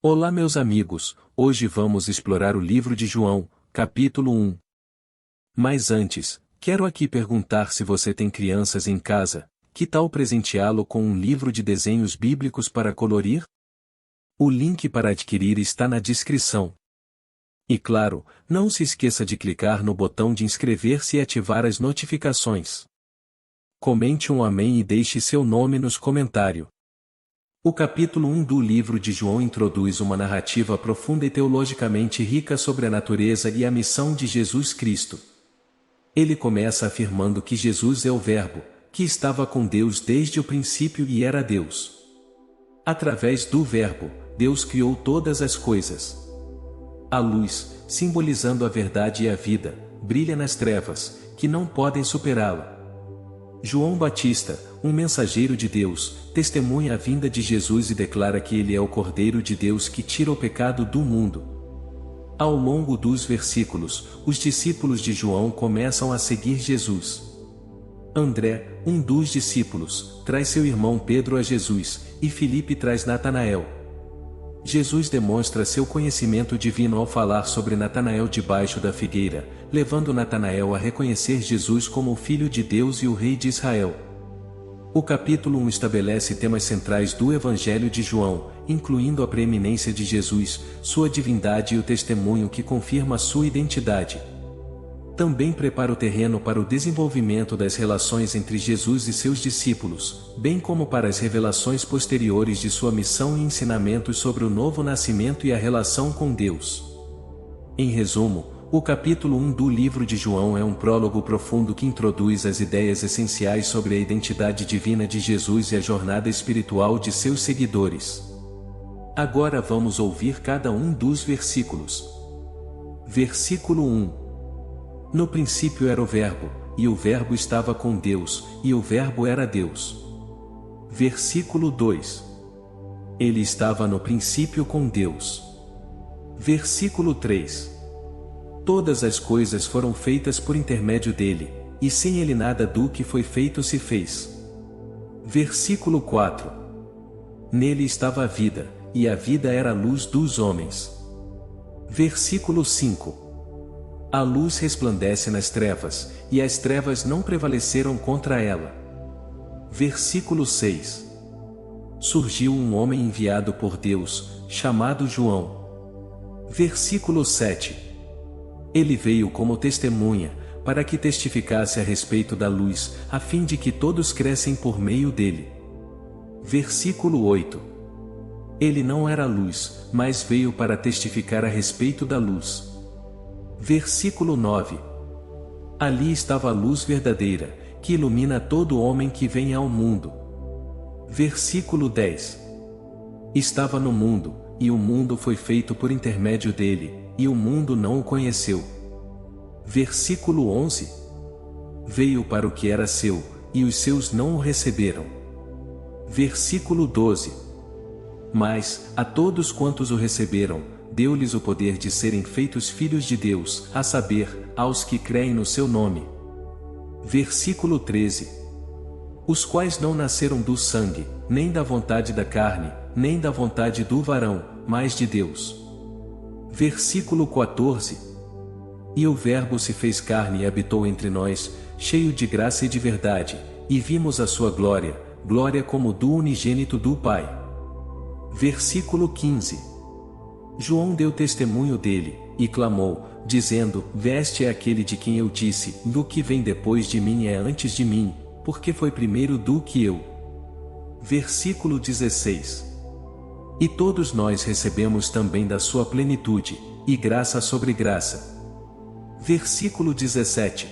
Olá meus amigos, hoje vamos explorar o livro de João, capítulo 1. Mas antes, quero aqui perguntar se você tem crianças em casa, que tal presenteá-lo com um livro de desenhos bíblicos para colorir? O link para adquirir está na descrição. E claro, não se esqueça de clicar no botão de inscrever-se e ativar as notificações. Comente um amém e deixe seu nome nos comentários. O capítulo 1 do livro de João introduz uma narrativa profunda e teologicamente rica sobre a natureza e a missão de Jesus Cristo. Ele começa afirmando que Jesus é o Verbo, que estava com Deus desde o princípio e era Deus. Através do Verbo, Deus criou todas as coisas. A luz, simbolizando a verdade e a vida, brilha nas trevas, que não podem superá-la. João Batista, um mensageiro de Deus, testemunha a vinda de Jesus e declara que ele é o Cordeiro de Deus que tira o pecado do mundo. Ao longo dos versículos, os discípulos de João começam a seguir Jesus. André, um dos discípulos, traz seu irmão Pedro a Jesus, e Filipe traz Natanael. Jesus demonstra seu conhecimento divino ao falar sobre Natanael debaixo da figueira, levando Natanael a reconhecer Jesus como o Filho de Deus e o Rei de Israel. O capítulo 1 estabelece temas centrais do Evangelho de João, incluindo a preeminência de Jesus, sua divindade e o testemunho que confirma sua identidade. Também prepara o terreno para o desenvolvimento das relações entre Jesus e seus discípulos, bem como para as revelações posteriores de sua missão e ensinamentos sobre o novo nascimento e a relação com Deus. Em resumo, o capítulo 1 do livro de João é um prólogo profundo que introduz as ideias essenciais sobre a identidade divina de Jesus e a jornada espiritual de seus seguidores. Agora vamos ouvir cada um dos versículos. Versículo 1. No princípio era o Verbo, e o Verbo estava com Deus, e o Verbo era Deus. Versículo 2. Ele estava no princípio com Deus. Versículo 3. Todas as coisas foram feitas por intermédio dele, e sem ele nada do que foi feito se fez. Versículo 4. Nele estava a vida, e a vida era a luz dos homens. Versículo 5. A luz resplandece nas trevas, e as trevas não prevaleceram contra ela. Versículo 6. Surgiu um homem enviado por Deus, chamado João. Versículo 7. Ele veio como testemunha, para que testificasse a respeito da luz, a fim de que todos crescem por meio dele. Versículo 8. Ele não era luz, mas veio para testificar a respeito da luz. Versículo 9. Ali estava a luz verdadeira, que ilumina todo homem que vem ao mundo. Versículo 10. Estava no mundo, e o mundo foi feito por intermédio dele, e o mundo não o conheceu. Versículo 11. Veio para o que era seu, e os seus não o receberam. Versículo 12. Mas, a todos quantos o receberam, deu-lhes o poder de serem feitos filhos de Deus, a saber, aos que creem no seu nome. Versículo 13. Os quais não nasceram do sangue, nem da vontade da carne, nem da vontade do varão, mas de Deus. Versículo 14. E o Verbo se fez carne e habitou entre nós, cheio de graça e de verdade, e vimos a sua glória, glória como do unigênito do Pai. Versículo 15. João deu testemunho dele, e clamou, dizendo: Este é aquele de quem eu disse, do que vem depois de mim é antes de mim, porque foi primeiro do que eu. Versículo 16. E todos nós recebemos também da sua plenitude, e graça sobre graça. Versículo 17.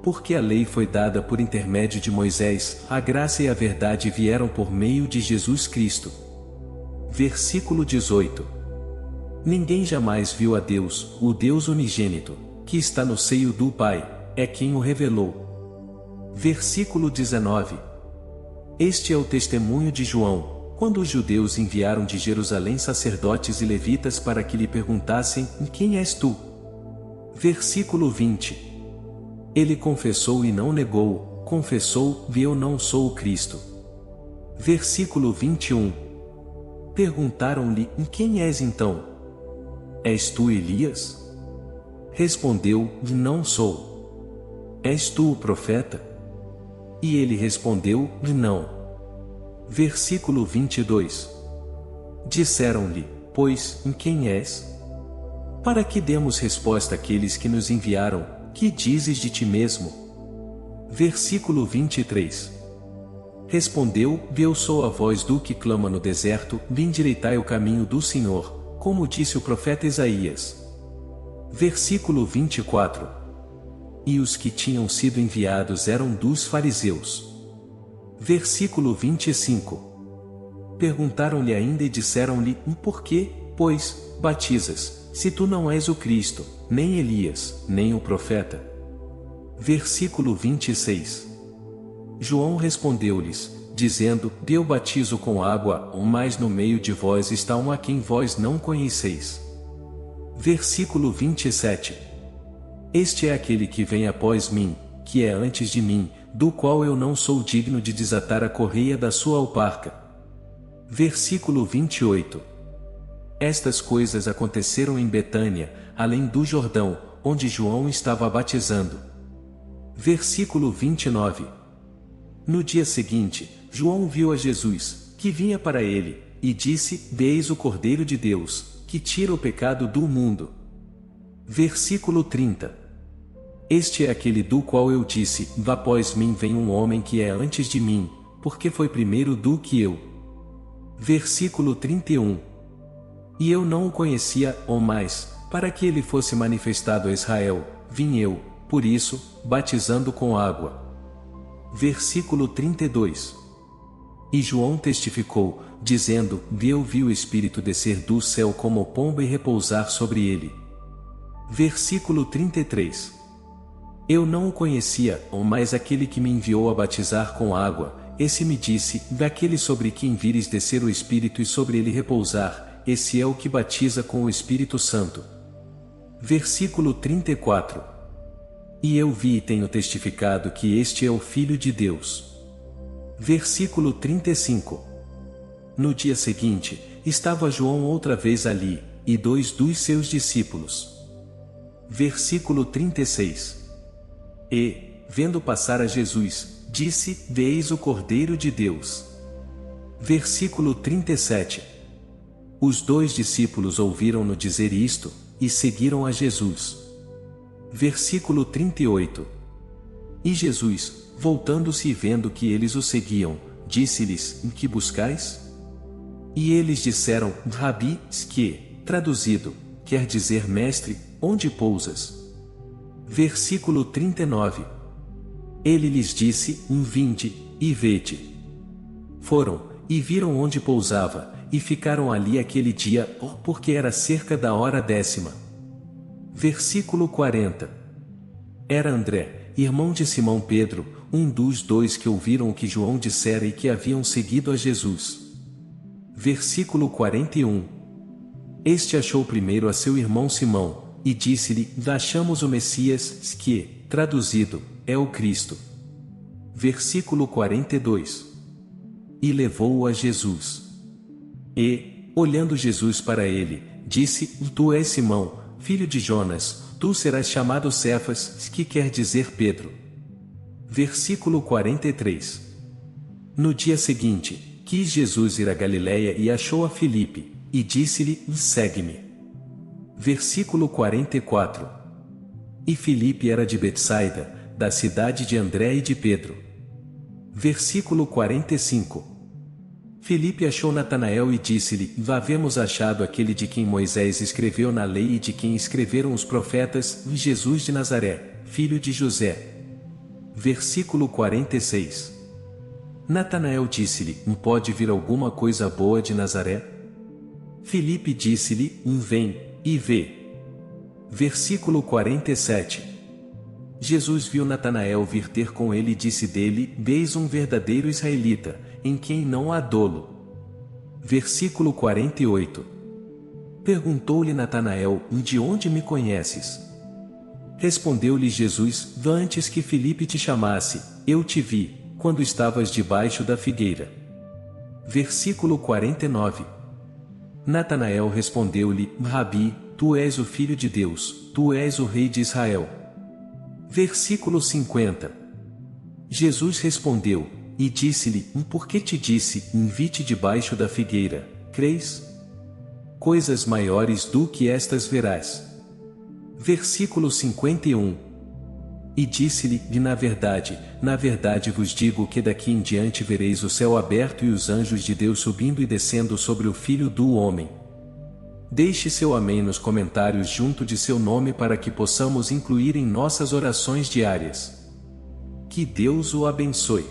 Porque a lei foi dada por intermédio de Moisés, a graça e a verdade vieram por meio de Jesus Cristo. Versículo 18. Ninguém jamais viu a Deus, o Deus unigênito, que está no seio do Pai, é quem o revelou. Versículo 19. Este é o testemunho de João, quando os judeus enviaram de Jerusalém sacerdotes e levitas para que lhe perguntassem: Quem és tu? Versículo 20. Ele confessou e não negou, confessou: Eu não sou o Cristo. Versículo 21. Perguntaram-lhe: quem és então? És tu Elias? Respondeu: não sou. És tu o profeta? E ele respondeu: não. Versículo 22. Disseram-lhe, pois, quem és? Para que demos resposta àqueles que nos enviaram: que dizes de ti mesmo? Versículo 23. Respondeu: eu sou a voz do que clama no deserto, endireitai o caminho do Senhor, como disse o profeta Isaías. Versículo 24. E os que tinham sido enviados eram dos fariseus. Versículo 25. Perguntaram-lhe ainda e disseram-lhe: por que, pois, batizas, se tu não és o Cristo, nem Elias, nem o profeta? Versículo 26. João respondeu-lhes, dizendo: eu batizo com água, mas no meio de vós está um a quem vós não conheceis. Versículo 27. Este é aquele que vem após mim, que é antes de mim, do qual eu não sou digno de desatar a correia da sua alparca. Versículo 28. Estas coisas aconteceram em Betânia, além do Jordão, onde João estava batizando. Versículo 29. No dia seguinte, João viu a Jesus, que vinha para ele, e disse: eis o Cordeiro de Deus, que tira o pecado do mundo. Versículo 30. Este é aquele do qual eu disse: após mim vem um homem que é antes de mim, porque foi primeiro do que eu. Versículo 31. E eu não o conhecia, mas, para que ele fosse manifestado a Israel, vim eu, por isso, batizando com água. Versículo 32. E João testificou, dizendo: eu vi o Espírito descer do céu como pomba e repousar sobre ele. Versículo 33. Eu não o conhecia, mas aquele que me enviou a batizar com água, esse me disse: daquele sobre quem vires descer o Espírito e sobre ele repousar, esse é o que batiza com o Espírito Santo. Versículo 34. E eu vi e tenho testificado que este é o Filho de Deus. Versículo 35. No dia seguinte, estava João outra vez ali, e 2 dos seus discípulos. Versículo 36. E, vendo passar a Jesus, disse: eis o Cordeiro de Deus. Versículo 37. Os 2 discípulos ouviram-no dizer isto, e seguiram a Jesus. Versículo 38. E Jesus, voltando-se e vendo que eles o seguiam, disse-lhes: que buscais? E eles disseram: Rabi, que, traduzido, quer dizer mestre, onde pousas? Versículo 39. Ele lhes disse: vinde, e vede. Foram, e viram onde pousava, e ficaram ali aquele dia, porque era cerca da hora 10ª. Versículo 40. Era André, irmão de Simão Pedro, um dos 2 que ouviram o que João dissera e que haviam seguido a Jesus. Versículo 41. Este achou primeiro a seu irmão Simão, e disse-lhe: achamos o Messias, que, traduzido, é o Cristo. Versículo 42. E levou-o a Jesus. E, olhando Jesus para ele, disse: tu és Simão, filho de Jonas, tu serás chamado Cefas, que quer dizer Pedro. Versículo 43. No dia seguinte, quis Jesus ir a Galiléia e achou a Filipe, e disse-lhe: segue-me. Versículo 44. E Filipe era de Betsaida, da cidade de André e de Pedro. Versículo 45. Filipe achou Natanael e disse-lhe: havemos achado aquele de quem Moisés escreveu na lei e de quem escreveram os profetas, Jesus de Nazaré, filho de José. Versículo 46. Natanael disse-lhe: pode vir alguma coisa boa de Nazaré? Filipe disse-lhe: vem, e vê. Versículo 47. Jesus viu Natanael vir ter com ele e disse dele: eis um verdadeiro israelita, em quem não há dolo. Versículo 48. Perguntou-lhe Natanael: de onde me conheces? Respondeu-lhe Jesus: antes que Filipe te chamasse, eu te vi, quando estavas debaixo da figueira. Versículo 49. Natanael respondeu-lhe: Rabi, tu és o Filho de Deus, tu és o Rei de Israel. Versículo 50. Jesus respondeu, e disse-lhe: Por que te disse, invite debaixo da figueira, crês? Coisas maiores do que estas verás. Versículo 51. E disse-lhe: na verdade vos digo que daqui em diante vereis o céu aberto e os anjos de Deus subindo e descendo sobre o Filho do Homem. Deixe seu amém nos comentários junto de seu nome para que possamos incluir em nossas orações diárias. Que Deus o abençoe.